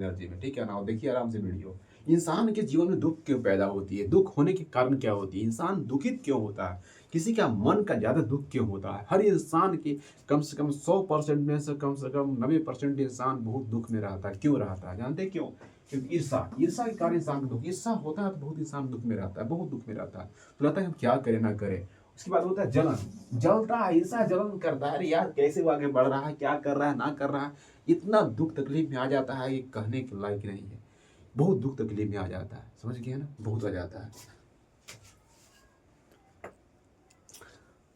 Energy में, ठीक है ना। और देखिए आराम से वीडियो। इंसान के जीवन में दुख क्यों पैदा होती है, दुख होने के कारण क्या होती है, इंसान दुखित क्यों होता है, किसी का मन का ज़्यादा दुख क्यों होता है। हर इंसान की कम से कम 100% में से कम 90% इंसान बहुत दुख में रहता है। क्यों रहता है, जानते हैं क्यों? क्योंकि ईर्षा, ईर्षा के कारण इंसान को दुख, ईर्षा होता है तो बहुत इंसान दुख में रहता है, बहुत दुख में रहता है। तो लगता है हम क्या करें ना करें। उसके बाद होता है जलन, जलता है, ईर्षा जलन करता है, अरे यार कैसे वो आगे बढ़ रहा है, क्या कर रहा है, ना कर रहा है। इतना दुख तकलीफ में आ जाता है कि कहने के लायक नहीं है। बहुत दुख तकलीफ में आ जाता है, समझ गए ना, बहुत आ जाता है।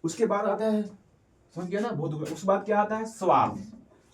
उसके बाद आता है, समझ गया ना, बहुत दुख। उसके बाद क्या आता है, स्वार्थ।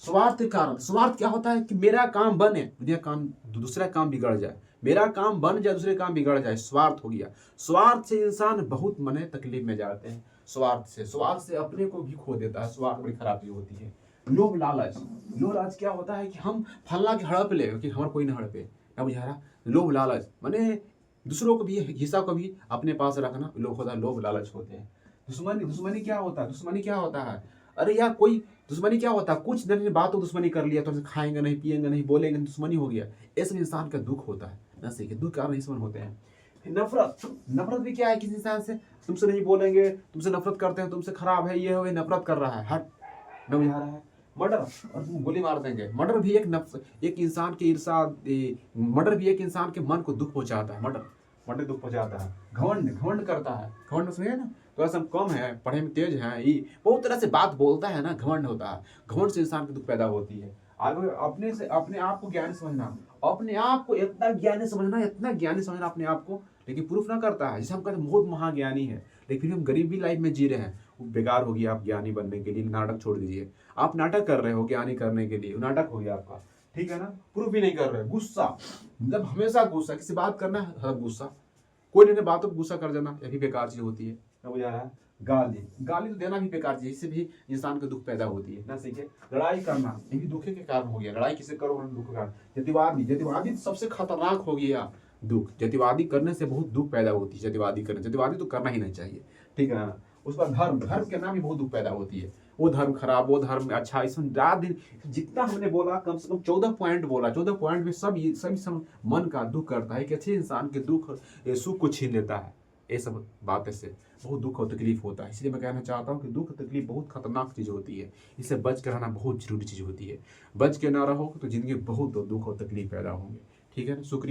स्वार्थ के कारण, स्वार्थ क्या होता है कि मेरा काम बने, मुझे काम, दूसरा काम बिगड़ जाए, मेरा काम बन जाए, दूसरे काम बिगड़ जाए, स्वार्थ हो गया। स्वार्थ से इंसान बहुत मने तकलीफ में जाते हैं। स्वार्थ से अपने को भी खो देता है। स्वार्थ बड़ी खराबी होती है। लोभ लालच, लोभ लालच क्या होता है कि हम फलना के हड़प ले कि हमारा कोई ना हड़पे, क्या बुझा रहा। लोभ लालच माने दूसरों को भी, हिस्सा को भी अपने पास रखना, लोग होता है लोभ लालच होते हैं। दुश्मनी, दुश्मनी क्या होता है, दुश्मनी क्या होता है, अरे यार कोई दुश्मनी क्या होता है, कुछ दिन बात तो दुश्मनी कर लिया, तो खाएंगे नहीं, पिएंगे नहीं, बोलेंगे नहीं, दुश्मनी हो गया। ऐसे इंसान का दुख होता है ना, सीखे दुख कारण दुश्मन होते हैं। फिर नफरत, नफरत भी क्या है, किसी इंसान से तुमसे नहीं बोलेंगे, तुमसे नफरत करते हैं, तुमसे खराब है, ये हो, नफरत कर रहा है, हट न बुझा रहा है। मर्डर, और तुम गोली मार देंगे, मर्डर भी एक इंसान की ईर्षा, मर्डर भी एक इंसान के मन को दुख पहुंचाता है। मर्डर, मर्डर दुख पहुंचाता है। घमंड, घमंड करता है, घमंड सुनिए ना, थोड़ा सा कम है, पढ़े में तेज है, ये बहुत तरह से बात बोलता है ना, घमंड होता है। घमंड से इंसान की दुख पैदा होती है। आगे अपने से, अपने आप को ज्ञानी समझना, अपने आप को इतना ज्ञानी समझना, इतना ज्ञानी समझना अपने आप को, लेकिन प्रूफ ना करता है। जैसे हम कहते हैं बहुत महाज्ञानी है, लेकिन फिर हम गरीबी लाइफ में जी रहे हैं, वो बेकार हो गया। आप ज्ञानी बनने के लिए नाटक छोड़ दीजिए। आप नाटक कर रहे हो ज्ञानी करने के लिए, नाटक हो गया आपका, ठीक है ना। प्रूफ भी नहीं कर रहे। गुस्सा, मतलब हमेशा गुस्सा, किसी बात करना है गुस्सा, कोई नहीं बातों पर गुस्सा कर जाना, ये भी बेकार चीज होती है ना, बुझा रहा है। गाली, गाली तो देना भी बेकार चीज, इससे भी इंसान को दुख पैदा होती है ना, सीखे। लड़ाई करना, ये भी दुख के कारण हो गया। लड़ाई किसे करो, दुख के कारण। जतिवादी, जतिवादी सबसे खतरनाक हो गया दुख। जतिवादी करने से बहुत दुख पैदा होती है। जतिवादी करने, जतिवादी तो करना ही नहीं चाहिए, ठीक है ना। उस पर धर्म, धर्म के नाम भी बहुत दुख पैदा होती है। वो धर्म खराब, वो धर्म अच्छा, इसमें रात दिन जितना हमने बोला, कम से कम 14 पॉइंट बोला, 14 पॉइंट में सब मन का दुख करता है कि अच्छे इंसान के दुख सुख को छीन लेता है। ये सब बातें से बहुत दुख और तकलीफ होता है। इसलिए मैं कहना चाहता हूँ कि दुख तकलीफ बहुत खतरनाक चीज़ होती है। इससे बच कर रहना बहुत जरूरी चीज़ होती है। बच के ना रहो तो जिंदगी बहुत दुख और तकलीफ पैदा होंगे, ठीक है ना। शुक्रिया।